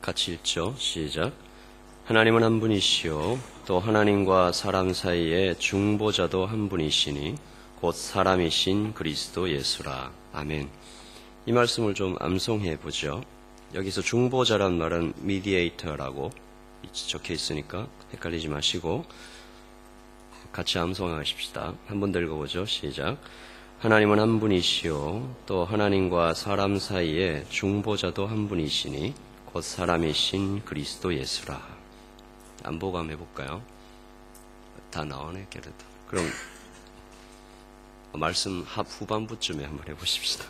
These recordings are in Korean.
같이 읽죠. 시작. 하나님은 한 분이시요 또 하나님과 사람 사이에 중보자도 한 분이시니 곧 사람이신 그리스도 예수라. 아멘. 이 말씀을 좀 암송해 보죠. 여기서 중보자란 말은 mediator라고 적혀 있으니까 헷갈리지 마시고 같이 암송하십시다. 한 번 더 읽어보죠. 시작. 하나님은 한 분이시요 또 하나님과 사람 사이에 중보자도 한 분이시니 곧 사람이신 그리스도 예수라. 안보감 해볼까요? 다 나오네, 걔네도. 그럼 말씀 후반부쯤에 한번 해보십시다.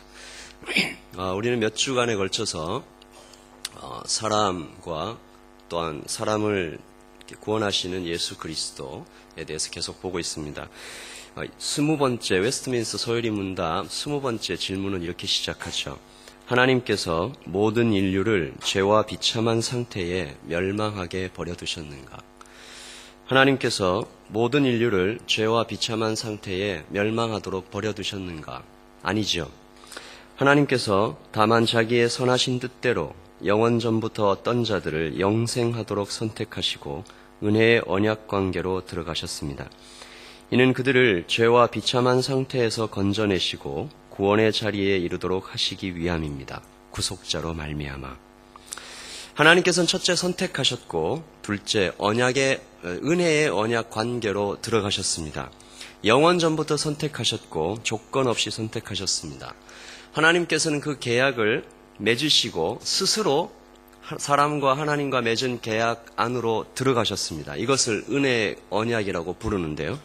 우리는 몇 주간에 걸쳐서 사람과 또한 사람을 구원하시는 예수 그리스도에 대해서 계속 보고 있습니다. 20번째 웨스트민스터 소요리 문답 20번째 질문은 이렇게 시작하죠. 하나님께서 모든 인류를 죄와 비참한 상태에 멸망하게 버려두셨는가? 하나님께서 모든 인류를 죄와 비참한 상태에 멸망하도록 버려두셨는가? 아니죠. 하나님께서 다만 자기의 선하신 뜻대로 영원전부터 어떤 자들을 영생하도록 선택하시고 은혜의 언약 관계로 들어가셨습니다. 이는 그들을 죄와 비참한 상태에서 건져내시고 구원의 자리에 이르도록 하시기 위함입니다. 구속자로 말미암아. 하나님께서는 첫째 선택하셨고 둘째 은혜의 언약 관계로 들어가셨습니다. 영원전부터 선택하셨고 조건 없이 선택하셨습니다. 하나님께서는 그 계약을 맺으시고 스스로 사람과 하나님과 맺은 계약 안으로 들어가셨습니다. 이것을 은혜의 언약이라고 부르는데요.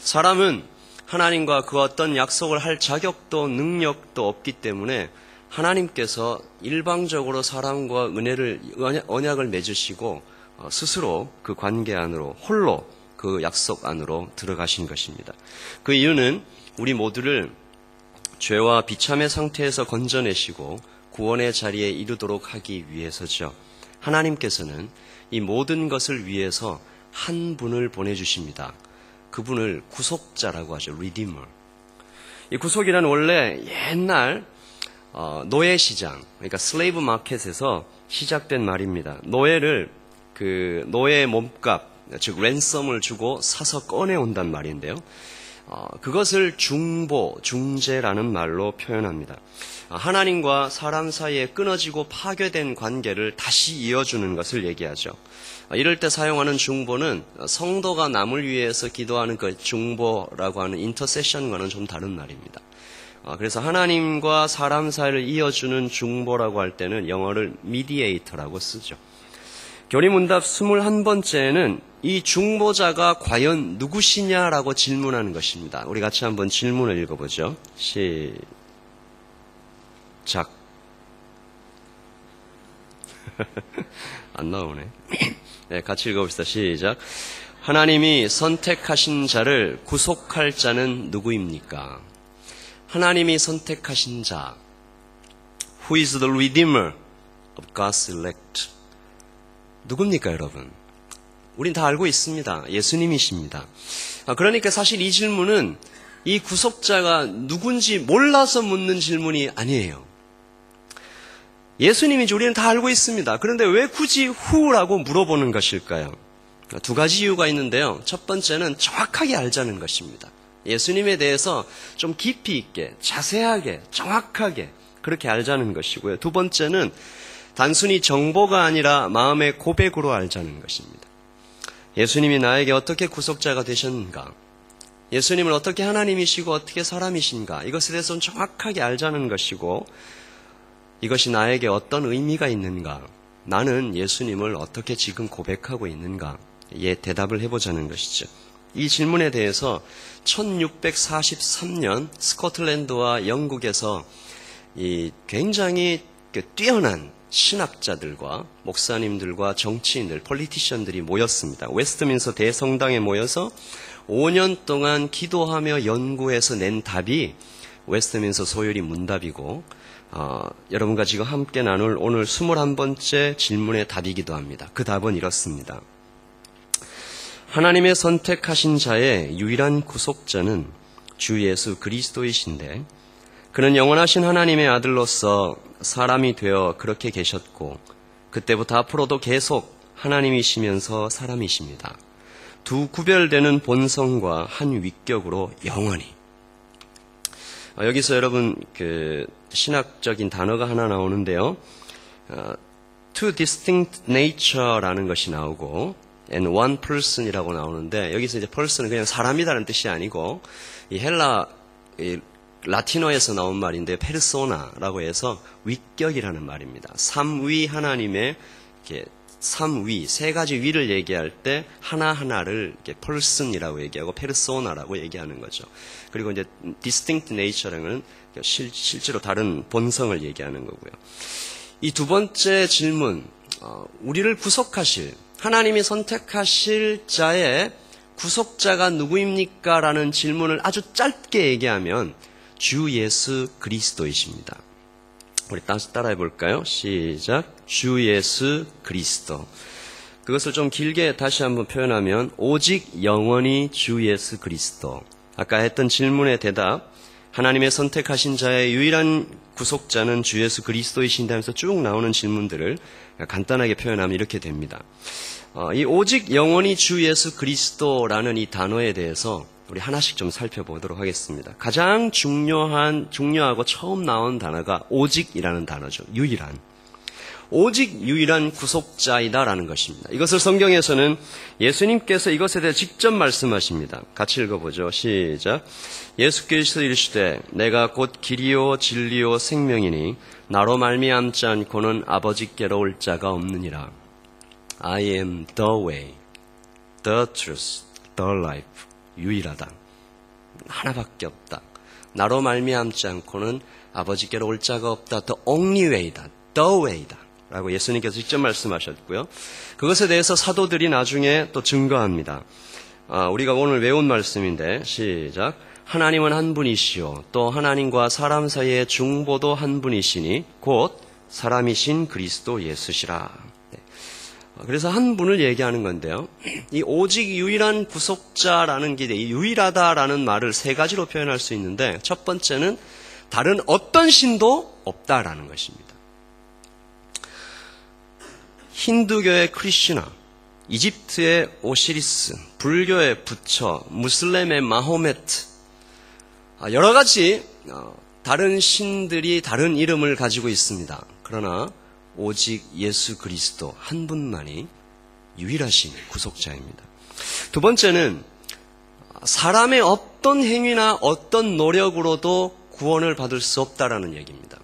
사람은 하나님과 그 어떤 약속을 할 자격도 능력도 없기 때문에 하나님께서 일방적으로 사람과 언약을 맺으시고 스스로 그 관계 안으로 홀로 그 약속 안으로 들어가신 것입니다. 그 이유는 우리 모두를 죄와 비참의 상태에서 건져내시고 구원의 자리에 이르도록 하기 위해서죠. 하나님께서는 이 모든 것을 위해서 한 분을 보내주십니다. 그분을 구속자라고 하죠. Redeemer. 이 구속이란 원래 옛날 노예 시장, 그러니까 슬레이브 마켓에서 시작된 말입니다. 노예를 노예의 몸값, 즉 랜섬을 주고 사서 꺼내온단 말인데요. 그것을 중재라는 말로 표현합니다. 하나님과 사람 사이에 끊어지고 파괴된 관계를 다시 이어주는 것을 얘기하죠. 이럴 때 사용하는 중보는 성도가 남을 위해서 기도하는 그 중보라고 하는 인터세션과는 좀 다른 말입니다. 그래서 하나님과 사람 사이를 이어주는 중보라고 할 때는 영어를 mediator라고 쓰죠. 교리문답 21번째는 이 중보자가 과연 누구시냐라고 질문하는 것입니다. 우리 같이 한번 질문을 읽어보죠. 시작. 안 나오네. 네, 같이 읽어봅시다. 시작. 하나님이 선택하신 자를 구속할 자는 누구입니까? 하나님이 선택하신 자. Who is the Redeemer of God's elect? 누굽니까, 여러분? 우린 다 알고 있습니다. 예수님이십니다. 그러니까 사실 이 질문은 이 구속자가 누군지 몰라서 묻는 질문이 아니에요. 예수님인지 우리는 다 알고 있습니다. 그런데 왜 굳이 who라고 물어보는 것일까요? 두 가지 이유가 있는데요. 첫 번째는 정확하게 알자는 것입니다. 예수님에 대해서 좀 깊이 있게, 자세하게, 정확하게 그렇게 알자는 것이고요. 두 번째는 단순히 정보가 아니라 마음의 고백으로 알자는 것입니다. 예수님이 나에게 어떻게 구속자가 되셨는가? 예수님을 어떻게 하나님이시고 어떻게 사람이신가? 이것에 대해서 좀 정확하게 알자는 것이고 이것이 나에게 어떤 의미가 있는가? 나는 예수님을 어떻게 지금 고백하고 있는가? 예, 대답을 해보자는 것이죠. 이 질문에 대해서 1643년 스코틀랜드와 영국에서 이 굉장히 뛰어난 신학자들과 목사님들과 정치인들, 폴리티션들이 모였습니다. 웨스트민스터 대성당에 모여서 5년 동안 기도하며 연구해서 낸 답이 웨스트민스터 소요리 문답이고 여러분과 지금 함께 나눌 오늘 21번째 질문의 답이기도 합니다. 그 답은 이렇습니다. 하나님의 선택하신 자의 유일한 구속자는 주 예수 그리스도이신데 그는 영원하신 하나님의 아들로서 사람이 되어 그렇게 계셨고 그때부터 앞으로도 계속 하나님이시면서 사람이십니다. 두 구별되는 본성과 한 위격으로 영원히. 여기서 여러분 신학적인 단어가 하나 나오는데요. Two distinct nature라는 것이 나오고 and one person이라고 나오는데, 여기서 이제 person은 그냥 사람이라는 뜻이 아니고 이 라틴어에서 나온 말인데 페르소나라고 해서 위격이라는 말입니다. 삼위 하나님의 삼위, 세 가지 위를 얘기할 때 하나하나를 이렇게 person이라고 얘기하고 페르소나라고 얘기하는 거죠. 그리고 이제 distinct nature라는 실제로 다른 본성을 얘기하는 거고요. 이 두 번째 질문, 우리를 구속하실, 하나님이 선택하실 자의 구속자가 누구입니까? 라는 질문을 아주 짧게 얘기하면 주 예수 그리스도이십니다. 우리 따라해 볼까요? 시작. 주 예수 그리스도. 그것을 좀 길게 다시 한번 표현하면 오직 영원히 주 예수 그리스도. 아까 했던 질문의 대답, 하나님의 선택하신 자의 유일한 구속자는 주 예수 그리스도이신다 하면서 쭉 나오는 질문들을 간단하게 표현하면 이렇게 됩니다. 이 오직 영원히 주 예수 그리스도라는 이 단어에 대해서 우리 하나씩 좀 살펴보도록 하겠습니다. 가장 중요하고 처음 나온 단어가 오직이라는 단어죠. 유일한. 오직 유일한 구속자이다라는 것입니다. 이것을 성경에서는 예수님께서 이것에 대해 직접 말씀하십니다. 같이 읽어보죠. 시작. 예수께서 이르시되 내가 곧 길이요 진리요 생명이니 나로 말미암지 않고는 아버지께로 올 자가 없느니라. I am the way, the truth, the life. 유일하다. 하나밖에 없다. 나로 말미암지 않고는 아버지께로 올 자가 없다. The only way다. The way다. 라고 예수님께서 직접 말씀하셨고요. 그것에 대해서 사도들이 나중에 또 증거합니다. 우리가 오늘 외운 말씀인데 시작. 하나님은 한 분이시요 또 하나님과 사람 사이의 중보도 한 분이시니 곧 사람이신 그리스도 예수시라. 그래서 한 분을 얘기하는 건데요. 이 오직 유일한 구속자라는 게 이 유일하다라는 말을 세 가지로 표현할 수 있는데, 첫 번째는 다른 어떤 신도 없다라는 것입니다. 힌두교의 크리슈나, 이집트의 오시리스, 불교의 부처, 무슬림의 마호메트, 여러 가지 다른 신들이 다른 이름을 가지고 있습니다. 그러나 오직 예수 그리스도 한 분만이 유일하신 구속자입니다. 두 번째는 사람의 어떤 행위나 어떤 노력으로도 구원을 받을 수 없다라는 얘기입니다.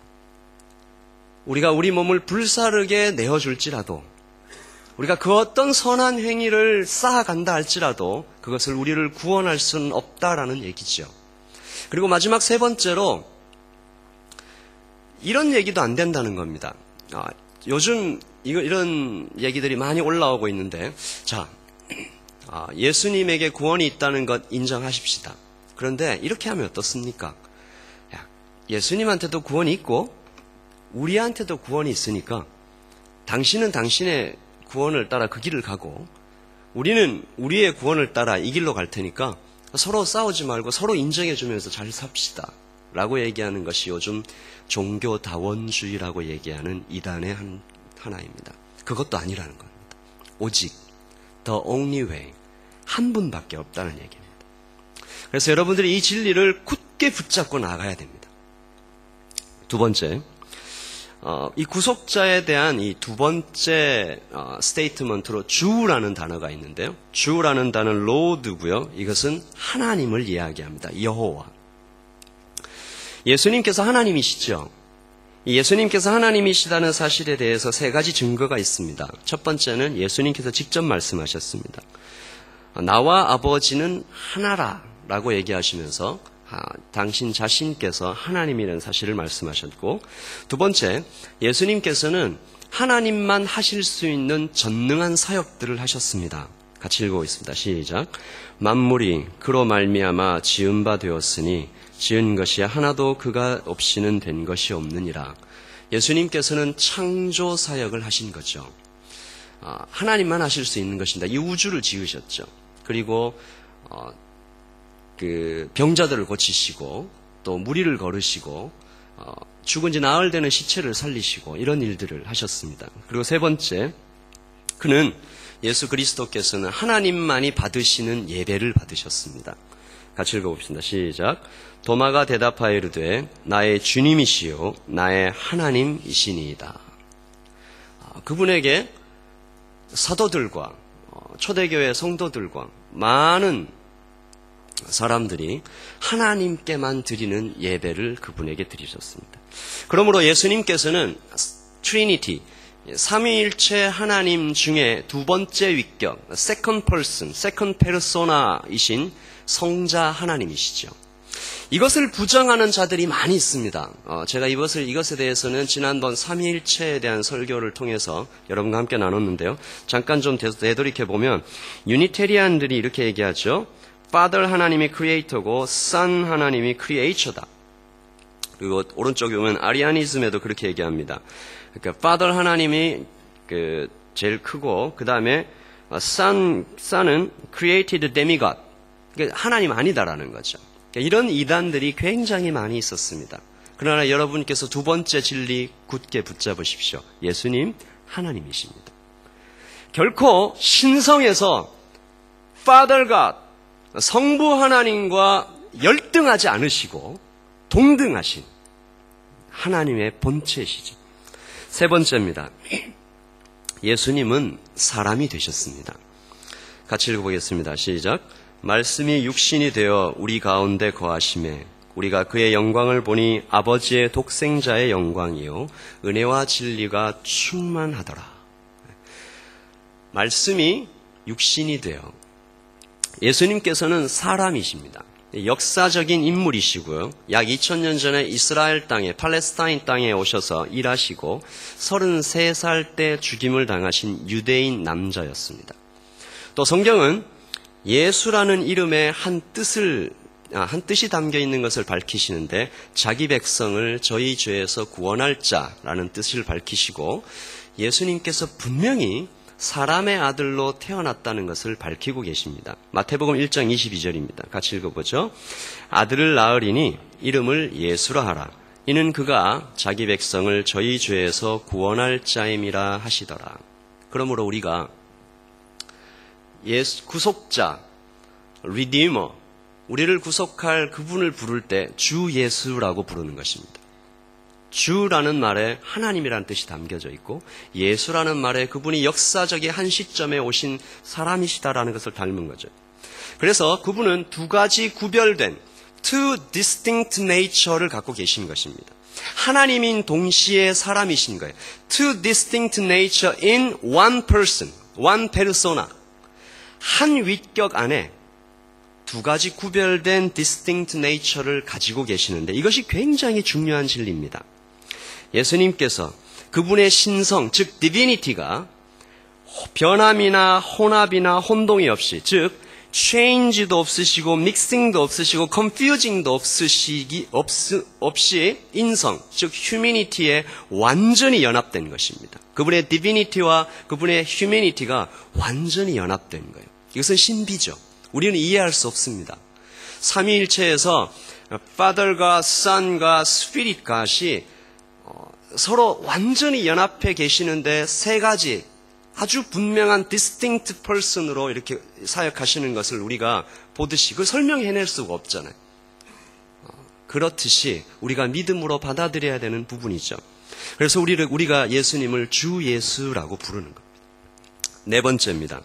우리가 우리 몸을 불사르게 내어줄지라도, 우리가 그 어떤 선한 행위를 쌓아간다 할지라도 그것을 우리를 구원할 수는 없다라는 얘기죠. 그리고 마지막 세 번째로 이런 얘기도 안 된다는 겁니다. 요즘 이런 얘기들이 많이 올라오고 있는데, 자, 예수님에게 구원이 있다는 것 인정하십시다. 그런데 이렇게 하면 어떻습니까? 예수님한테도 구원이 있고 우리한테도 구원이 있으니까 당신은 당신의 구원을 따라 그 길을 가고 우리는 우리의 구원을 따라 이 길로 갈 테니까 서로 싸우지 말고 서로 인정해주면서 잘 삽시다 라고 얘기하는 것이 요즘 종교다원주의라고 얘기하는 이단의 하나입니다. 그것도 아니라는 겁니다. 오직 the only way, 한 분밖에 없다는 얘기입니다. 그래서 여러분들이 이 진리를 굳게 붙잡고 나가야 됩니다. 두 번째, 이 구속자에 대한 이 두 번째 스테이트먼트로 주라는 단어가 있는데요. 주라는 단어는 로드고요. 이것은 하나님을 이야기합니다. 여호와. 예수님께서 하나님이시죠. 예수님께서 하나님이시다는 사실에 대해서 세 가지 증거가 있습니다. 첫 번째는 예수님께서 직접 말씀하셨습니다. 나와 아버지는 하나라라고 얘기하시면서 당신 자신께서 하나님이라는 사실을 말씀하셨고, 두 번째, 예수님께서는 하나님만 하실 수 있는 전능한 사역들을 하셨습니다. 같이 읽어보겠습니다. 시작. 만물이 그로 말미암아 지은 바 되었으니 지은 것이 하나도 그가 없이는 된 것이 없느니라. 예수님께서는 창조 사역을 하신 거죠. 하나님만 하실 수 있는 것입니다. 이 우주를 지으셨죠. 그리고 병자들을 고치시고 또 무리를 걸으시고 죽은 지 나흘 되는 시체를 살리시고 이런 일들을 하셨습니다. 그리고 세 번째, 그는 예수 그리스도께서는 하나님만이 받으시는 예배를 받으셨습니다. 같이 읽어봅시다. 시작. 도마가 대답하여 이르되 나의 주님이시요 나의 하나님이시니이다. 그분에게 사도들과 초대교회 성도들과 많은 사람들이 하나님께만 드리는 예배를 그분에게 드리셨습니다. 그러므로 예수님께서는 트리니티, 삼위일체 하나님 중에 두 번째 위격, second person, second persona이신 성자 하나님이시죠. 이것을 부정하는 자들이 많이 있습니다. 제가 이것에 대해서는 지난번 삼위일체에 대한 설교를 통해서 여러분과 함께 나눴는데요. 잠깐 좀 되돌이켜보면 유니테리안들이 이렇게 얘기하죠. Father 하나님이 크리에이터고 Son 하나님이 크리에이처다. 그리고 오른쪽에 보면 아리아니즘에도 그렇게 얘기합니다. 그러니까 Father 하나님이 제일 크고 그 다음에 Son은 created demigod. 그러니까 하나님 아니다라는 거죠. 그러니까 이런 이단들이 굉장히 많이 있었습니다. 그러나 여러분께서 두 번째 진리 굳게 붙잡으십시오. 예수님 하나님이십니다. 결코 신성에서 Father God, 성부 하나님과 열등하지 않으시고 동등하신 하나님의 본체시죠. 세 번째입니다. 예수님은 사람이 되셨습니다. 같이 읽어보겠습니다. 시작. 말씀이 육신이 되어 우리 가운데 거하심에 우리가 그의 영광을 보니 아버지의 독생자의 영광이요 은혜와 진리가 충만하더라. 말씀이 육신이 되어 예수님께서는 사람이십니다. 역사적인 인물이시고요. 약 2000년 전에 이스라엘 땅에 팔레스타인 땅에 오셔서 일하시고 33살 때 죽임을 당하신 유대인 남자였습니다. 또 성경은 예수라는 이름에 한 뜻이 담겨 있는 것을 밝히시는데 자기 백성을 저희 죄에서 구원할 자라는 뜻을 밝히시고 예수님께서 분명히 사람의 아들로 태어났다는 것을 밝히고 계십니다. 마태복음 1장 22절입니다. 같이 읽어보죠. 아들을 낳으리니 이름을 예수라 하라. 이는 그가 자기 백성을 저희 죄에서 구원할 자임이라 하시더라. 그러므로 우리가 구속자, 리디머, 우리를 구속할 그분을 부를 때 주 예수라고 부르는 것입니다. 주라는 말에 하나님이라는 뜻이 담겨져 있고 예수라는 말에 그분이 역사적인 한 시점에 오신 사람이시다라는 것을 닮은 거죠. 그래서 그분은 두 가지 구별된 two distinct nature를 갖고 계신 것입니다. 하나님인 동시에 사람이신 거예요. Two distinct nature in one person, one persona. 한 위격 안에 두 가지 구별된 distinct nature를 가지고 계시는데 이것이 굉장히 중요한 진리입니다. 예수님께서 그분의 신성, 즉 divinity가 변함이나 혼합이나 혼동이 없이, 즉 change도 없으시고 믹싱도 없으시고 confusing도 없이 인성, 즉 humanity에 완전히 연합된 것입니다. 그분의 divinity와 그분의 humanity가 완전히 연합된 거예요. 이것은 신비죠. 우리는 이해할 수 없습니다. 삼위일체에서 Father과 Son과 Spirit God이 서로 완전히 연합해 계시는데 세 가지 아주 분명한 distinct person으로 이렇게 사역하시는 것을 우리가 보듯이 그걸 설명해낼 수가 없잖아요. 그렇듯이 우리가 믿음으로 받아들여야 되는 부분이죠. 그래서 우리가 예수님을 주 예수라고 부르는 겁니다. 네 번째입니다.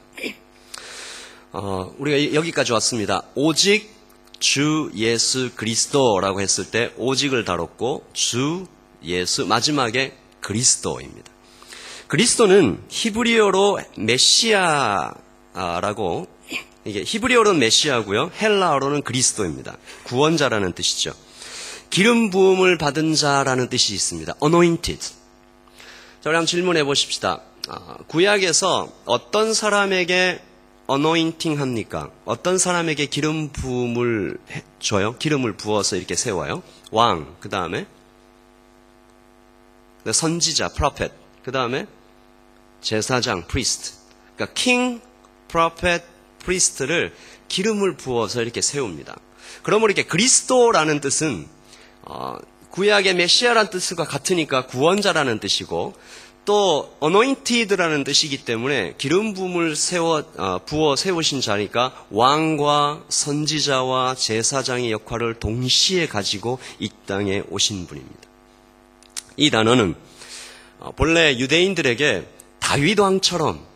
우리가 여기까지 왔습니다. 오직 주 예수 그리스도라고 했을 때 오직을 다뤘고 주 예수 마지막에 그리스도입니다. 그리스도는 히브리어로 메시아라고, 이게 히브리어로는 메시아고요. 헬라어로는 그리스도입니다. 구원자라는 뜻이죠. 기름 부음을 받은 자라는 뜻이 있습니다. anointed. 자, 우리 한번 질문해 보십시다. 구약에서 어떤 사람에게 anointing 합니까? 어떤 사람에게 기름 부음을 줘요? 기름을 부어서 이렇게 세워요? 왕, 그 다음에 선지자, prophet, 그 다음에 제사장, priest. 그러니까 king, prophet, priest를 기름을 부어서 이렇게 세웁니다. 그러므로 이렇게 그리스도라는 뜻은 구약의 메시아라는 뜻과 같으니까 구원자라는 뜻이고 또 anointed라는 뜻이기 때문에 기름 부음을 부어 세우신 자니까 왕과 선지자와 제사장의 역할을 동시에 가지고 이 땅에 오신 분입니다. 이 단어는 본래 유대인들에게 다윗 왕처럼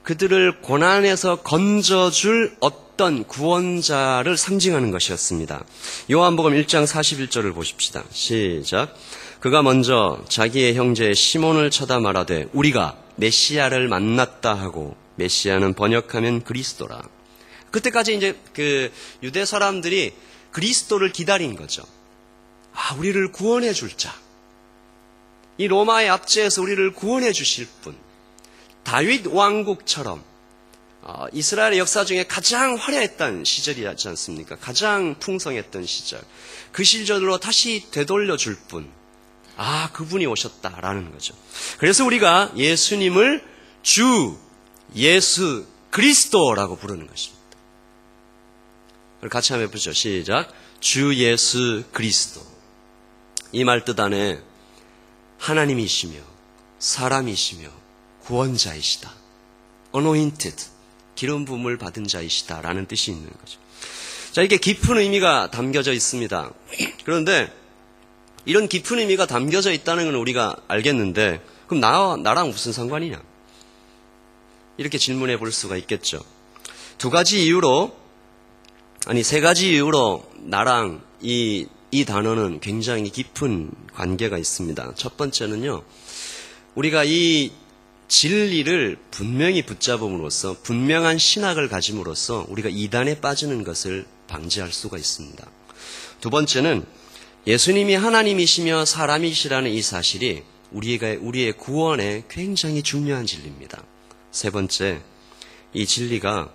그들을 고난에서 건져줄 어떤 구원자를 상징하는 것이었습니다. 요한복음 1장 41절을 보십시다. 시작. 그가 먼저 자기의 형제 시몬을 쳐다 말하되 우리가 메시아를 만났다 하고, 메시아는 번역하면 그리스도라. 그때까지 이제 그 유대 사람들이 그리스도를 기다린 거죠. 우리를 구원해 줄 자. 이 로마의 압제에서 우리를 구원해 주실 분. 다윗 왕국처럼 이스라엘의 역사 중에 가장 화려했던 시절이지 않습니까? 가장 풍성했던 시절. 그 시절로 다시 되돌려 줄 분. 그분이 오셨다라는 거죠. 그래서 우리가 예수님을 주 예수 그리스도라고 부르는 것입니다. 같이 한번 해보죠. 시작. 주 예수 그리스도. 이 말 뜻 안에 하나님이시며 사람이시며 구원자이시다. anointed, 기름 부음을 받은 자이시다라는 뜻이 있는 거죠. 자, 이게 깊은 의미가 담겨져 있습니다. 그런데 이런 깊은 의미가 담겨져 있다는 건 우리가 알겠는데, 그럼 나랑 무슨 상관이냐? 이렇게 질문해 볼 수가 있겠죠. 세 가지 이유로 나랑 이 단어는 굉장히 깊은 관계가 있습니다. 첫 번째는요, 우리가 이 진리를 분명히 붙잡음으로써, 분명한 신학을 가짐으로써 우리가 이단에 빠지는 것을 방지할 수가 있습니다. 두 번째는 예수님이 하나님이시며 사람이시라는 이 사실이 우리의 구원에 굉장히 중요한 진리입니다. 세 번째, 이 진리가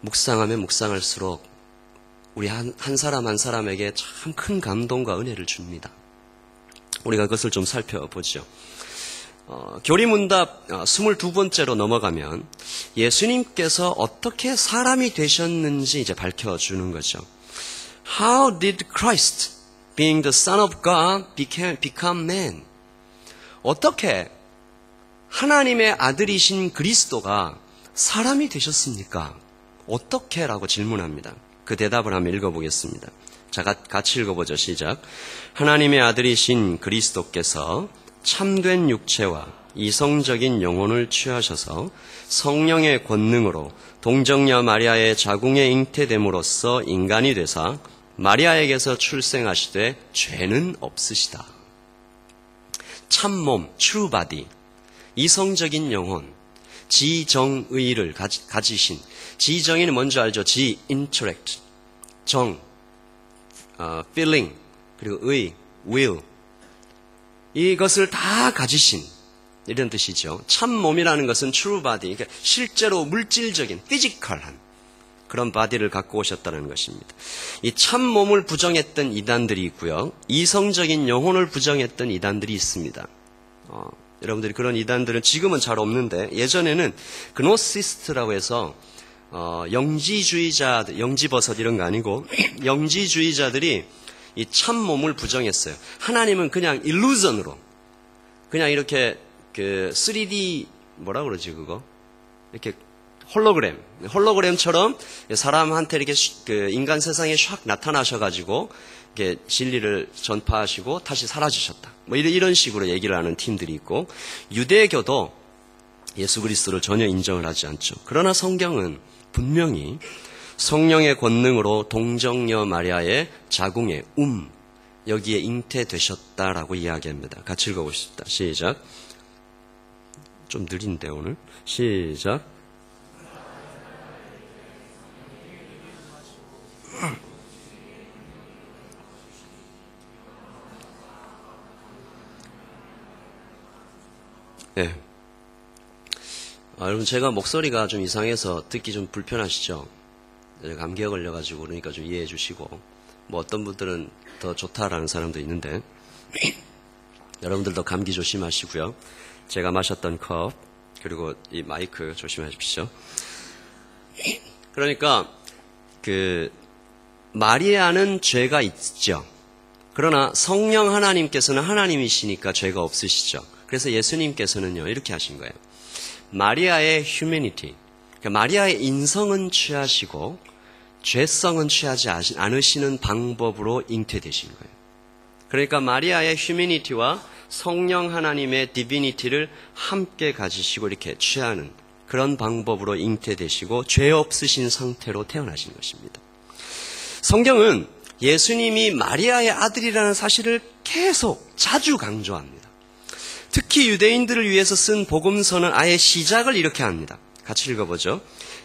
묵상하면 묵상할수록 우리 한 사람 한 사람에게 참 큰 감동과 은혜를 줍니다. 우리가 그것을 좀 살펴보죠. 교리문답 22번째로 넘어가면 예수님께서 어떻게 사람이 되셨는지 이제 밝혀주는 거죠. How did Christ, being the Son of God, become man? 어떻게 하나님의 아들이신 그리스도가 사람이 되셨습니까? 어떻게? 라고 질문합니다. 그 대답을 한번 읽어보겠습니다. 자, 같이 읽어보죠. 시작. 하나님의 아들이신 그리스도께서 참된 육체와 이성적인 영혼을 취하셔서 성령의 권능으로 동정녀 마리아의 자궁에 잉태됨으로써 인간이 되사 마리아에게서 출생하시되 죄는 없으시다. 참몸, true body, 이성적인 영혼, 지정의를 가지신, 지정의는 뭔지 알죠? intellect, 정, feeling, 그리고 의, will, 이것을 다 가지신 이런 뜻이죠. 참몸이라는 것은 true body, 그러니까 실제로 물질적인, 피지컬한 그런 바디를 갖고 오셨다는 것입니다. 이 참몸을 부정했던 이단들이 있고요. 이성적인 영혼을 부정했던 이단들이 있습니다. 여러분들이 그런 이단들은 지금은 잘 없는데 예전에는 그노시스트라고 해서 영지주의자들, 영지버섯 이런 거 아니고 영지주의자들이 이 참몸을 부정했어요. 하나님은 그냥 일루전으로 그냥 이렇게 그 3D 뭐라 그러지 그거? 이렇게 홀로그램처럼 사람한테 이렇게 그 인간 세상에 샥 나타나셔가지고 이렇게 진리를 전파하시고 다시 사라지셨다. 뭐 이런 식으로 얘기를 하는 팀들이 있고, 유대교도 예수 그리스도를 전혀 인정을 하지 않죠. 그러나 성경은 분명히 성령의 권능으로 동정녀 마리아의 자궁의 여기에 잉태되셨다라고 이야기합니다. 같이 읽어보십시다. 시작. 좀 느린데 오늘. 시작. 네. 여러분 제가 목소리가 좀 이상해서 듣기 좀 불편하시죠? 감기에 걸려가지고 그러니까 좀 이해해 주시고, 뭐 어떤 분들은 더 좋다라는 사람도 있는데 여러분들도 감기 조심하시고요. 제가 마셨던 컵 그리고 이 마이크 조심하십시오. 그러니까 그 마리아는 죄가 있죠. 그러나 성령 하나님께서는 하나님이시니까 죄가 없으시죠. 그래서 예수님께서는요, 이렇게 하신 거예요. 마리아의 휴머니티, 그러니까 마리아의 인성은 취하시고 죄성은 취하지 않으시는 방법으로 잉태되신 거예요. 그러니까 마리아의 휴머니티와 성령 하나님의 디비니티를 함께 가지시고 이렇게 취하는 그런 방법으로 잉태되시고 죄 없으신 상태로 태어나신 것입니다. 성경은 예수님이 마리아의 아들이라는 사실을 계속 자주 강조합니다. 특히 유대인들을 위해서 쓴 복음서는 아예 시작을 이렇게 합니다. 같이 읽어보죠.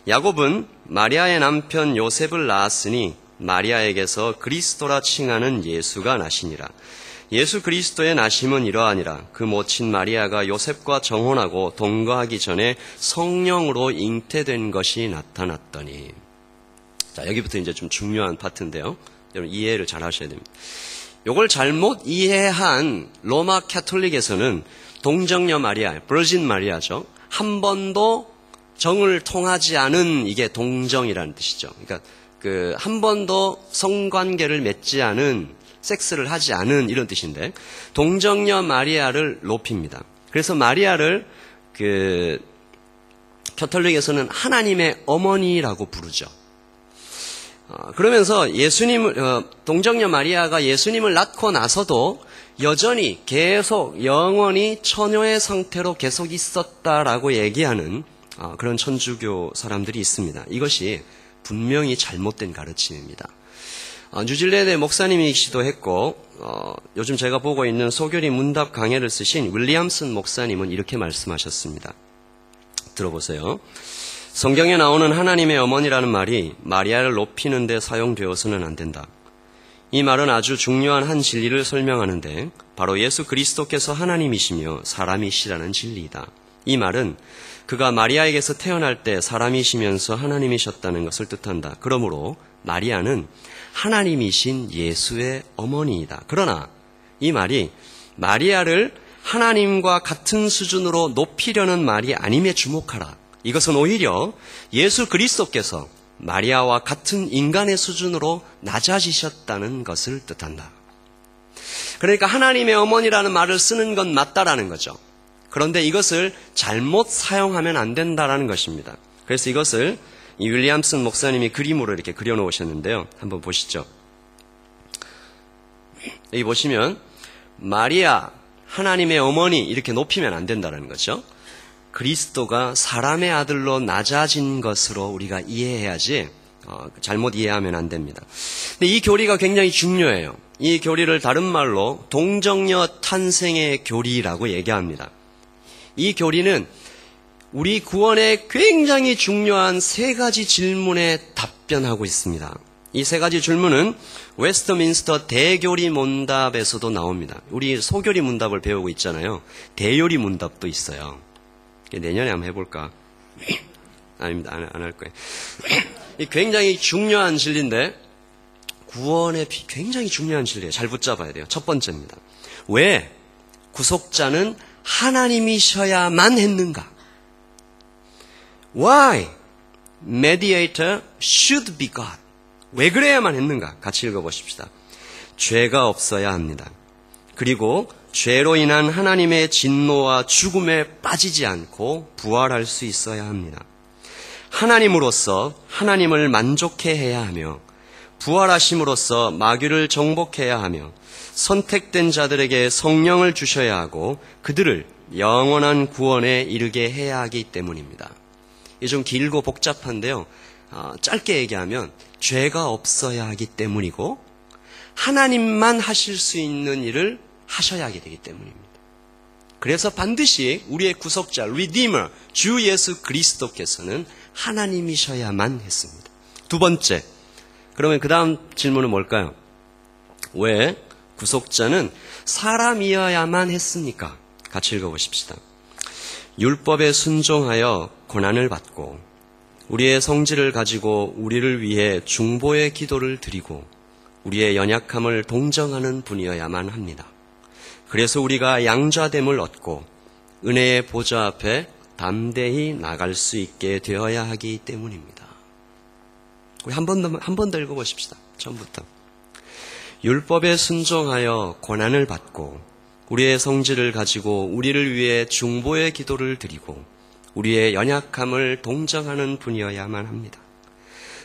야곱은 마리아의 남편 요셉을 낳았으니 마리아에게서 그리스도라 칭하는 예수가 나시니라. 예수 그리스도의 나심은 이러하니라. 그 모친 마리아가 요셉과 정혼하고 동거하기 전에 성령으로 잉태된 것이 나타났더니. 자, 여기부터 이제 좀 중요한 파트인데요. 여러분 이해를 잘 하셔야 됩니다. 이걸 잘못 이해한 로마 캐톨릭에서는 동정녀 마리아, 버진 마리아죠. 한 번도 정을 통하지 않은 이게 동정이라는 뜻이죠. 그러니까 한 번도 성관계를 맺지 않은, 섹스를 하지 않은 이런 뜻인데, 동정녀 마리아를 높입니다. 그래서 마리아를 캐톨릭에서는 하나님의 어머니라고 부르죠. 그러면서 동정녀 마리아가 예수님을 낳고 나서도 여전히 계속 영원히 처녀의 상태로 계속 있었다라고 얘기하는 그런 천주교 사람들이 있습니다. 이것이 분명히 잘못된 가르침입니다. 뉴질랜드의 목사님이시기도 했고 요즘 제가 보고 있는 소교리 문답 강해를 쓰신 윌리엄슨 목사님은 이렇게 말씀하셨습니다. 들어보세요. 성경에 나오는 하나님의 어머니라는 말이 마리아를 높이는 데 사용되어서는 안 된다. 이 말은 아주 중요한 한 진리를 설명하는데 바로 예수 그리스도께서 하나님이시며 사람이시라는 진리이다. 이 말은 그가 마리아에게서 태어날 때 사람이시면서 하나님이셨다는 것을 뜻한다. 그러므로 마리아는 하나님이신 예수의 어머니이다. 그러나 이 말이 마리아를 하나님과 같은 수준으로 높이려는 말이 아님에 주목하라. 이것은 오히려 예수 그리스도께서 마리아와 같은 인간의 수준으로 낮아지셨다는 것을 뜻한다. 그러니까 하나님의 어머니라는 말을 쓰는 건 맞다라는 거죠. 그런데 이것을 잘못 사용하면 안 된다라는 것입니다. 그래서 이것을 이 윌리엄슨 목사님이 그림으로 이렇게 그려놓으셨는데요. 한번 보시죠. 여기 보시면 마리아, 하나님의 어머니 이렇게 높이면 안 된다는 거죠. 그리스도가 사람의 아들로 낮아진 것으로 우리가 이해해야지 잘못 이해하면 안 됩니다. 근데 이 교리가 굉장히 중요해요. 이 교리를 다른 말로 동정녀 탄생의 교리라고 얘기합니다. 이 교리는 우리 구원에 굉장히 중요한 세 가지 질문에 답변하고 있습니다. 이 세 가지 질문은 웨스트민스터 대교리 문답에서도 나옵니다. 우리 소교리 문답을 배우고 있잖아요. 대요리 문답도 있어요. 내년에 한번 해볼까? 아닙니다. 안 할 거예요. 굉장히 중요한 진리인데 구원에 굉장히 중요한 진리예요. 잘 붙잡아야 돼요. 첫 번째입니다. 왜 구속자는 하나님이셔야만 했는가? Why mediator should be God? 왜 그래야만 했는가? 같이 읽어보십시다. 죄가 없어야 합니다. 그리고 죄로 인한 하나님의 진노와 죽음에 빠지지 않고 부활할 수 있어야 합니다. 하나님으로서 하나님을 만족해 해야 하며 부활하심으로써 마귀를 정복해야 하며 선택된 자들에게 성령을 주셔야 하고 그들을 영원한 구원에 이르게 해야 하기 때문입니다. 이게 좀 길고 복잡한데요. 짧게 얘기하면 죄가 없어야 하기 때문이고 하나님만 하실 수 있는 일을 하셔야 하게 되기 때문입니다. 그래서 반드시 우리의 구속자, 리디머, 주 예수 그리스도께서는 하나님이셔야만 했습니다. 두 번째, 그러면 그 다음 질문은 뭘까요? 왜 구속자는 사람이어야만 했습니까? 같이 읽어보십시다. 율법에 순종하여 고난을 받고 우리의 성질을 가지고 우리를 위해 중보의 기도를 드리고 우리의 연약함을 동정하는 분이어야만 합니다. 그래서 우리가 양자됨을 얻고 은혜의 보좌 앞에 담대히 나갈 수 있게 되어야 하기 때문입니다. 우리 한 번 더 읽어보십시다. 처음부터. 율법에 순종하여 고난을 받고 우리의 성질을 가지고 우리를 위해 중보의 기도를 드리고 우리의 연약함을 동정하는 분이어야만 합니다.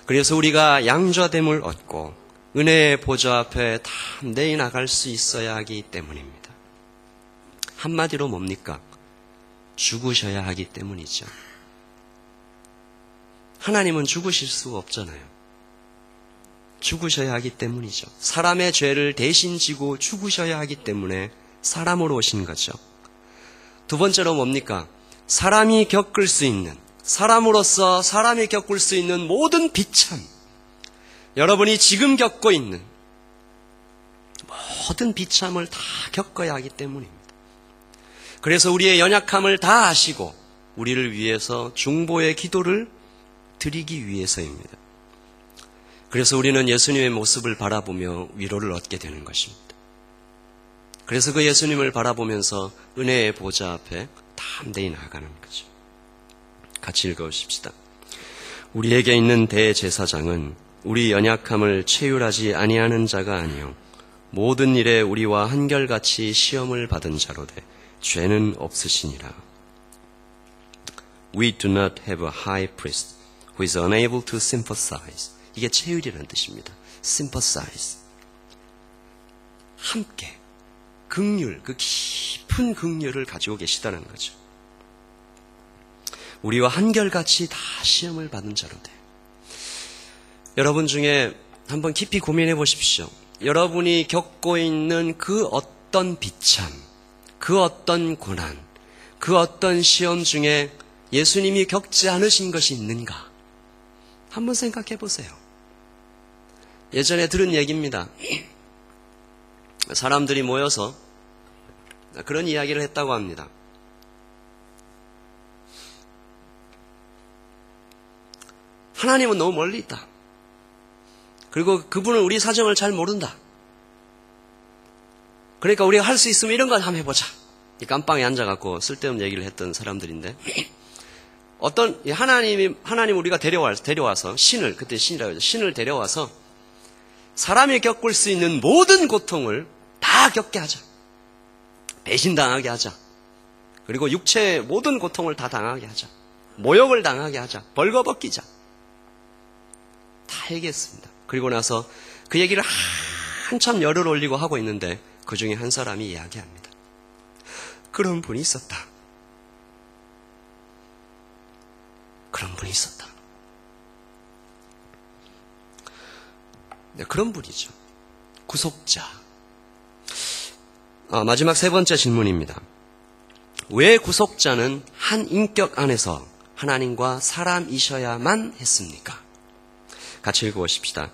그래서 우리가 양좌됨을 얻고 은혜의 보좌 앞에 담대히 나갈 수 있어야 하기 때문입니다. 한마디로 뭡니까? 죽으셔야 하기 때문이죠. 하나님은 죽으실 수가 없잖아요. 죽으셔야 하기 때문이죠. 사람의 죄를 대신 지고 죽으셔야 하기 때문에 사람으로 오신 거죠. 두 번째로 뭡니까? 사람이 겪을 수 있는, 사람으로서 사람이 겪을 수 있는 모든 비참, 여러분이 지금 겪고 있는 모든 비참을 다 겪어야 하기 때문입니다. 그래서 우리의 연약함을 다 아시고 우리를 위해서 중보의 기도를 드리기 위해서입니다. 그래서 우리는 예수님의 모습을 바라보며 위로를 얻게 되는 것입니다. 그래서 그 예수님을 바라보면서 은혜의 보좌 앞에 담대히 나아가는 거죠. 같이 읽어보십시다. 우리에게 있는 대제사장은 우리 연약함을 체휼하지 아니하는 자가 아니요 모든 일에 우리와 한결같이 시험을 받은 자로되 죄는 없으시니라. We do not have a high priest who is unable to sympathize. 이게 체휼이라는 뜻입니다. sympathize. 함께 긍휼, 그 깊은 긍휼을 가지고 계시다는 거죠. 우리와 한결같이 다 시험을 받은 자로되. 여러분 중에 한번 깊이 고민해 보십시오. 여러분이 겪고 있는 그 어떤 비참, 그 어떤 고난, 그 어떤 시험 중에 예수님이 겪지 않으신 것이 있는가? 한번 생각해 보세요. 예전에 들은 얘기입니다. 사람들이 모여서 그런 이야기를 했다고 합니다. 하나님은 너무 멀리 있다. 그리고 그분은 우리 사정을 잘 모른다. 그러니까 우리가 할 수 있으면 이런 걸 한번 해보자. 이 깜빵에 앉아갖고 쓸데없는 얘기를 했던 사람들인데, 어떤 하나님 우리가 데려와서 그때 신이라고 하죠. 신을 데려와서 사람이 겪을 수 있는 모든 고통을 다 겪게 하자. 배신당하게 하자. 그리고 육체의 모든 고통을 다 당하게 하자. 모욕을 당하게 하자. 벌거벗기자. 다 얘기했습니다. 그리고 나서 그 얘기를 한참 열을 올리고 하고 있는데 그 중에 한 사람이 이야기합니다. 그런 분이 있었다. 그런 분이 있었다. 네, 그런 분이죠. 구속자. 마지막 세 번째 질문입니다. 왜 구속자는 한 인격 안에서 하나님과 사람이셔야만 했습니까? 같이 읽어보십시다.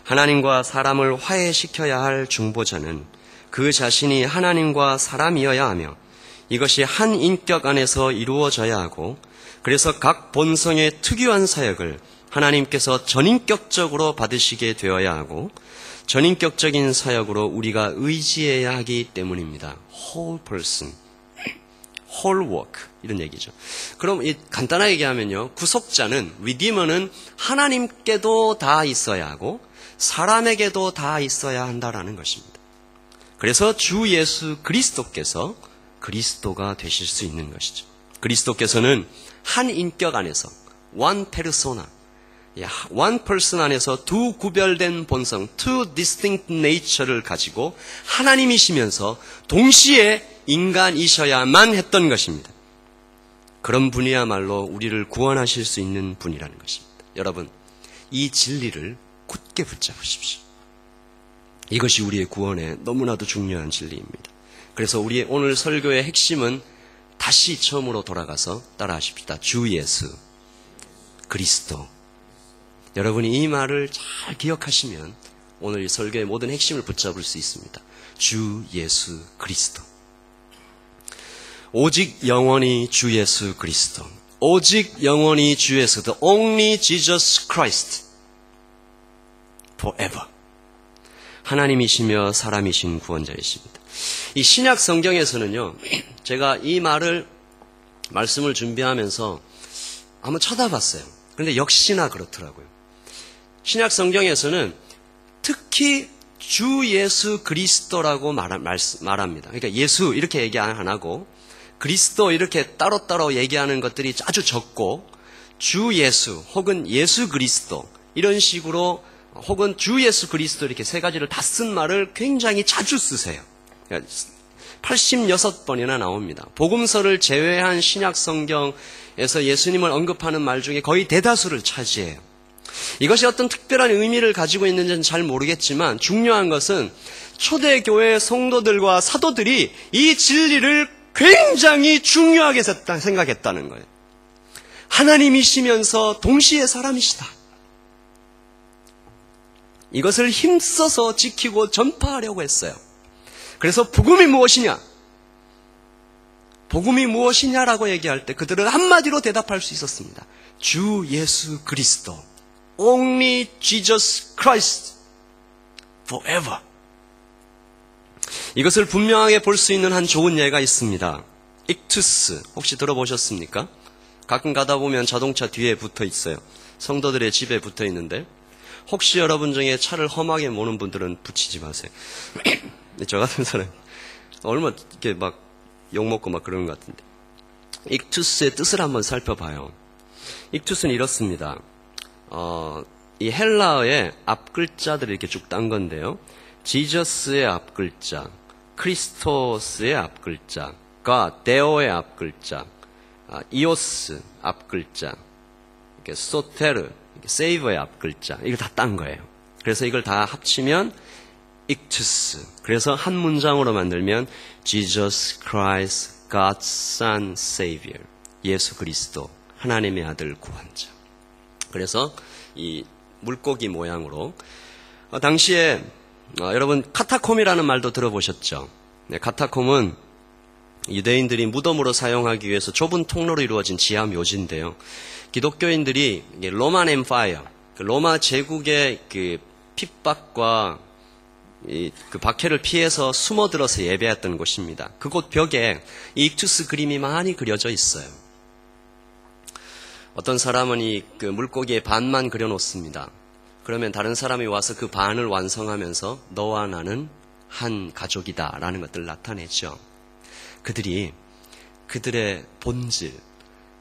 하나님과 사람을 화해시켜야 할 중보자는 그 자신이 하나님과 사람이어야 하며 이것이 한 인격 안에서 이루어져야 하고 그래서 각 본성의 특유한 사역을 하나님께서 전인격적으로 받으시게 되어야 하고 전인격적인 사역으로 우리가 의지해야 하기 때문입니다. Whole person, whole work 이런 얘기죠. 그럼 간단하게 얘기하면요. 구속자는, 리디머는 하나님께도 다 있어야 하고 사람에게도 다 있어야 한다라는 것입니다. 그래서 주 예수 그리스도께서 그리스도가 되실 수 있는 것이죠. 그리스도께서는 한 인격 안에서 one persona, one person 안에서 두 구별된 본성, two distinct nature를 가지고 하나님이시면서 동시에 인간이셔야만 했던 것입니다. 그런 분이야말로 우리를 구원하실 수 있는 분이라는 것입니다. 여러분, 이 진리를 굳게 붙잡으십시오. 이것이 우리의 구원에 너무나도 중요한 진리입니다. 그래서 우리의 오늘 설교의 핵심은 다시 처음으로 돌아가서 따라하십시다. 주 예수 그리스도. 여러분이 이 말을 잘 기억하시면 오늘 이 설교의 모든 핵심을 붙잡을 수 있습니다. 주 예수 그리스도. 오직 영원히 주 예수 그리스도. 오직 영원히 주 예수. The only Jesus Christ. Forever. 하나님이시며 사람이신 구원자이십니다. 이 신약 성경에서는요, 제가 이 말씀을 준비하면서 한번 쳐다봤어요. 그런데 역시나 그렇더라고요. 신약 성경에서는 특히 주 예수 그리스도라고 말합니다. 그러니까 예수 이렇게 얘기 안 하고 그리스도 이렇게 따로따로 얘기하는 것들이 아주 적고 주 예수 혹은 예수 그리스도 이런 식으로 혹은 주 예수 그리스도 이렇게 세 가지를 다 쓴 말을 굉장히 자주 쓰세요. 86번이나 나옵니다. 복음서를 제외한 신약 성경에서 예수님을 언급하는 말 중에 거의 대다수를 차지해요. 이것이 어떤 특별한 의미를 가지고 있는지는 잘 모르겠지만 중요한 것은 초대교회 성도들과 사도들이 이 진리를 굉장히 중요하게 생각했다는 거예요. 하나님이시면서 동시에 사람이시다. 이것을 힘써서 지키고 전파하려고 했어요. 그래서 복음이 무엇이냐? 복음이 무엇이냐라고 얘기할 때 그들은 한마디로 대답할 수 있었습니다. 주 예수 그리스도. Only Jesus Christ. Forever. 이것을 분명하게 볼 수 있는 한 좋은 예가 있습니다. 익투스. 혹시 들어보셨습니까? 가끔 가다 보면 자동차 뒤에 붙어 있어요. 성도들의 집에 붙어 있는데 혹시 여러분 중에 차를 험하게 모는 분들은 붙이지 마세요. 저 같은 사람 얼마 이렇게 막 욕먹고 막 그러는 것 같은데. 익투스의 뜻을 한번 살펴봐요. 익투스는 이렇습니다. 이 헬라어의 앞글자들을 이렇게 쭉 딴 건데요. 지저스의 앞글자, 크리스토스의 앞글자,가 데오의 앞글자, 이오스 앞글자, 이렇게 소테르, 세이버의 앞글자, 이걸 다 딴 거예요. 그래서 이걸 다 합치면 익투스. 그래서 한 문장으로 만들면 Jesus Christ, God's Son, Savior. 예수 그리스도, 하나님의 아들 구원자. 그래서 이 물고기 모양으로 당시에 여러분 카타콤이라는 말도 들어보셨죠? 네, 카타콤은 유대인들이 무덤으로 사용하기 위해서 좁은 통로로 이루어진 지하 묘지인데요. 기독교인들이 로만 엠파이어, 로마 제국의 그 핍박과 그 박해를 피해서 숨어들어서 예배했던 곳입니다. 그곳 벽에 이 익투스 그림이 많이 그려져 있어요. 어떤 사람은 이 그 물고기의 반만 그려놓습니다. 그러면 다른 사람이 와서 그 반을 완성하면서 너와 나는 한 가족이다 라는 것들을 나타내죠. 그들이 그들의 본질,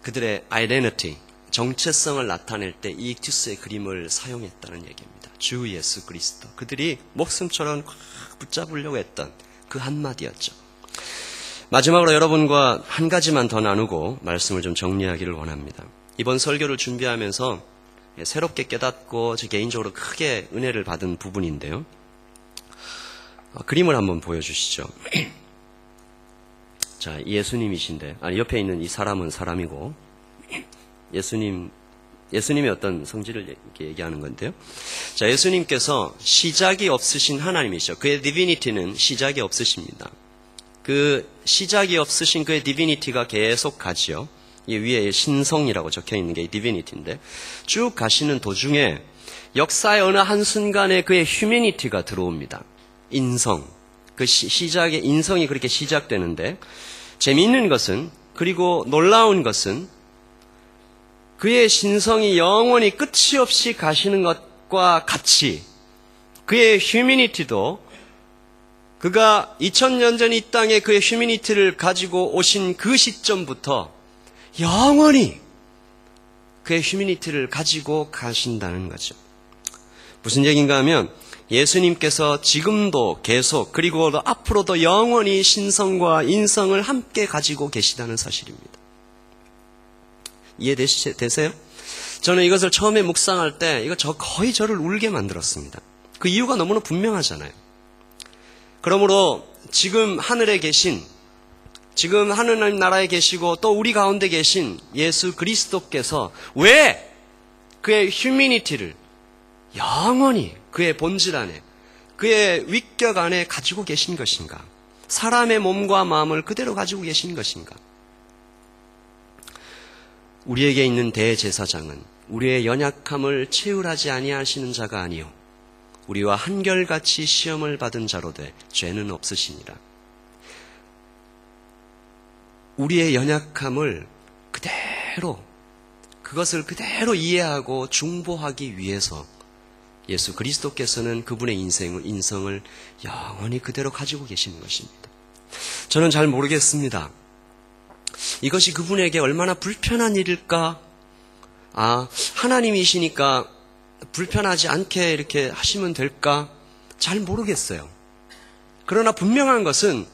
그들의 아이덴티티, 정체성을 나타낼 때 이 익투스의 그림을 사용했다는 얘기입니다. 주 예수 그리스도. 그들이 목숨처럼 붙잡으려고 했던 그 한마디였죠. 마지막으로 여러분과 한 가지만 더 나누고 말씀을 좀 정리하기를 원합니다. 이번 설교를 준비하면서 새롭게 깨닫고 제 개인적으로 크게 은혜를 받은 부분인데요. 그림을 한번 보여주시죠. 자, 예수님이신데, 옆에 있는 이 사람은 사람이고, 예수님의 어떤 성질을 이렇게 얘기하는 건데요. 자, 예수님께서 시작이 없으신 하나님이시죠. 그의 디비니티는 시작이 없으십니다. 그 시작이 없으신 그의 디비니티가 계속 가지요. 이 위에 신성이라고 적혀 있는 게 디비니티인데 쭉 가시는 도중에 역사의 어느 한순간에 그의 휴미니티가 들어옵니다. 인성. 그 시작의 인성이 그렇게 시작되는데 재미있는 것은 그리고 놀라운 것은 그의 신성이 영원히 끝이 없이 가시는 것과 같이 그의 휴미니티도 그가 2000년 전 이 땅에 그의 휴미니티를 가지고 오신 그 시점부터 영원히 그의 휴미니티를 가지고 가신다는 거죠. 무슨 얘기인가 하면 예수님께서 지금도 계속 그리고 앞으로도 영원히 신성과 인성을 함께 가지고 계시다는 사실입니다. 이해되세요? 저는 이것을 처음에 묵상할 때 이거 거의 저를 울게 만들었습니다. 그 이유가 너무나 분명하잖아요. 그러므로 지금 하늘에 계신 지금 하느님 나라에 계시고 또 우리 가운데 계신 예수 그리스도께서 왜 그의 휴미니티를 영원히 그의 본질 안에 그의 위격 안에 가지고 계신 것인가? 사람의 몸과 마음을 그대로 가지고 계신 것인가? 우리에게 있는 대제사장은 우리의 연약함을 채울하지 아니하시는 자가 아니요 우리와 한결같이 시험을 받은 자로 돼 죄는 없으시니라. 우리의 연약함을 그것을 그대로 이해하고 중보하기 위해서 예수 그리스도께서는 그분의 인성을 영원히 그대로 가지고 계시는 것입니다. 저는 잘 모르겠습니다. 이것이 그분에게 얼마나 불편한 일일까? 하나님이시니까 불편하지 않게 이렇게 하시면 될까? 잘 모르겠어요. 그러나 분명한 것은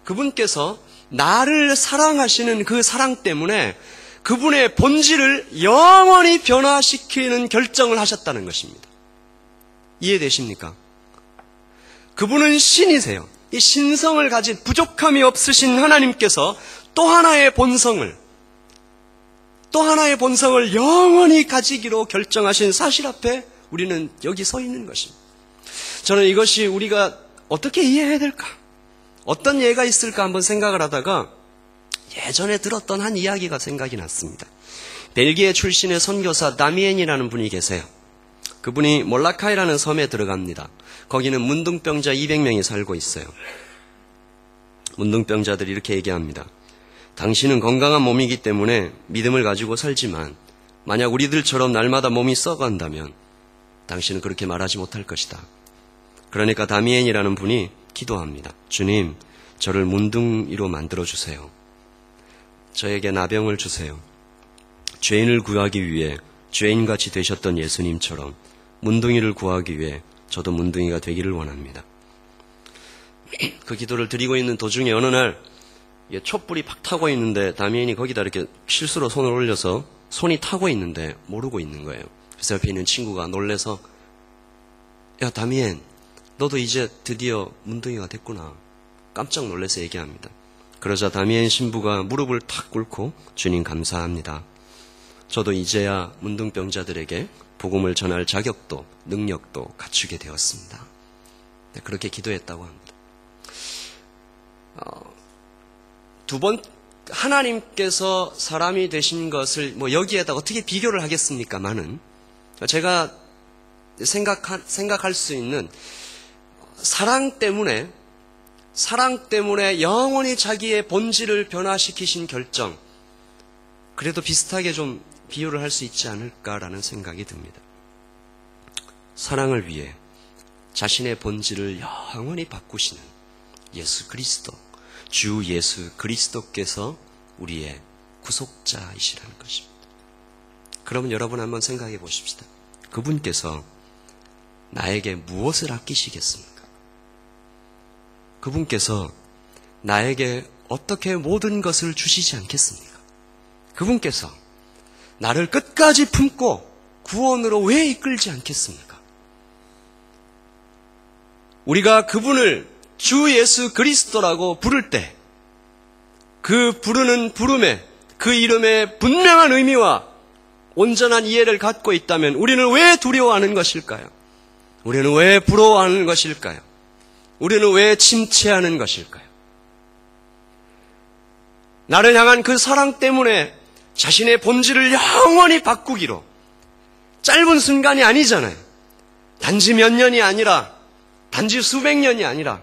그분께서 나를 사랑하시는 그 사랑 때문에 그분의 본질을 영원히 변화시키는 결정을 하셨다는 것입니다. 이해되십니까? 그분은 신이세요. 이 신성을 가진 부족함이 없으신 하나님께서 또 하나의 본성을 영원히 가지기로 결정하신 사실 앞에 우리는 여기 서 있는 것입니다. 저는 이것이 우리가 어떻게 이해해야 될까? 어떤 예가 있을까 한번 생각을 하다가 예전에 들었던 한 이야기가 생각이 났습니다. 벨기에 출신의 선교사 다미엔이라는 분이 계세요. 그분이 몰라카이라는 섬에 들어갑니다. 거기는 문둥병자 200명이 살고 있어요. 문둥병자들이 이렇게 얘기합니다. 당신은 건강한 몸이기 때문에 믿음을 가지고 살지만 만약 우리들처럼 날마다 몸이 썩어간다면 당신은 그렇게 말하지 못할 것이다. 그러니까 다미엔이라는 분이 기도합니다. 주님, 저를 문둥이로 만들어주세요. 저에게 나병을 주세요. 죄인을 구하기 위해 죄인같이 되셨던 예수님처럼 문둥이를 구하기 위해 저도 문둥이가 되기를 원합니다. 그 기도를 드리고 있는 도중에 어느 날 촛불이 팍 타고 있는데 다미엔이 거기다 이렇게 실수로 손을 올려서 손이 타고 있는데 모르고 있는 거예요. 그래서 옆에 있는 친구가 놀래서 야 다미엔, 너도 이제 드디어 문둥이가 됐구나. 깜짝 놀라서 얘기합니다. 그러자 다미엔 신부가 무릎을 탁 꿇고 주님 감사합니다. 저도 이제야 문둥병자들에게 복음을 전할 자격도 능력도 갖추게 되었습니다. 네, 그렇게 기도했다고 합니다. 하나님께서 사람이 되신 것을 여기에다 어떻게 비교를 하겠습니까마는 제가 생각할 수 있는 사랑 때문에 영원히 자기의 본질을 변화시키신 결정, 그래도 비슷하게 좀 비유를 할 수 있지 않을까라는 생각이 듭니다. 사랑을 위해 자신의 본질을 영원히 바꾸시는 예수 그리스도, 주 예수 그리스도께서 우리의 구속자이시라는 것입니다. 그러면 여러분 한번 생각해 보십시다. 그분께서 나에게 무엇을 아끼시겠습니까? 그분께서 나에게 어떻게 모든 것을 주시지 않겠습니까? 그분께서 나를 끝까지 품고 구원으로 왜 이끌지 않겠습니까? 우리가 그분을 주 예수 그리스도라고 부를 때 그 부르는 부름에 그 이름의 분명한 의미와 온전한 이해를 갖고 있다면 우리는 왜 두려워하는 것일까요? 우리는 왜 부러워하는 것일까요? 우리는 왜 침체하는 것일까요? 나를 향한 그 사랑 때문에 자신의 본질을 영원히 바꾸기로, 짧은 순간이 아니잖아요. 단지 몇 년이 아니라, 단지 수백 년이 아니라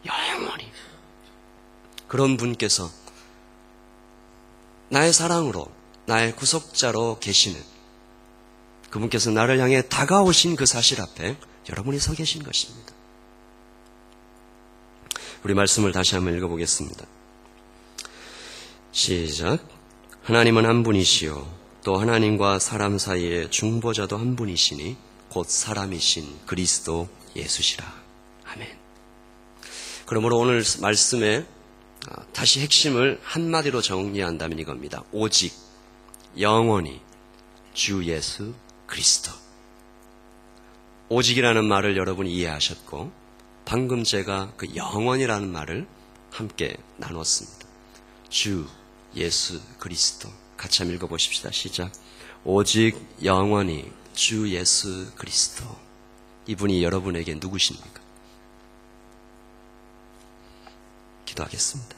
영원히 그런 분께서 나의 사랑으로, 나의 구속자로 계시는 그분께서 나를 향해 다가오신 그 사실 앞에 여러분이 서 계신 것입니다. 우리 말씀을 다시 한번 읽어보겠습니다. 시작. 하나님은 한 분이시요 또 하나님과 사람 사이의 중보자도 한 분이시니 곧 사람이신 그리스도 예수시라. 아멘. 그러므로 오늘 말씀의 다시 핵심을 한마디로 정리한다면 이겁니다. 오직 영원히 주 예수 그리스도. 오직이라는 말을 여러분이 이해하셨고 방금 제가 그 영원이라는 말을 함께 나눴습니다. 주 예수 그리스도. 같이 한번 읽어보십시다. 시작. 오직 영원히 주 예수 그리스도. 이분이 여러분에게 누구십니까? 기도하겠습니다.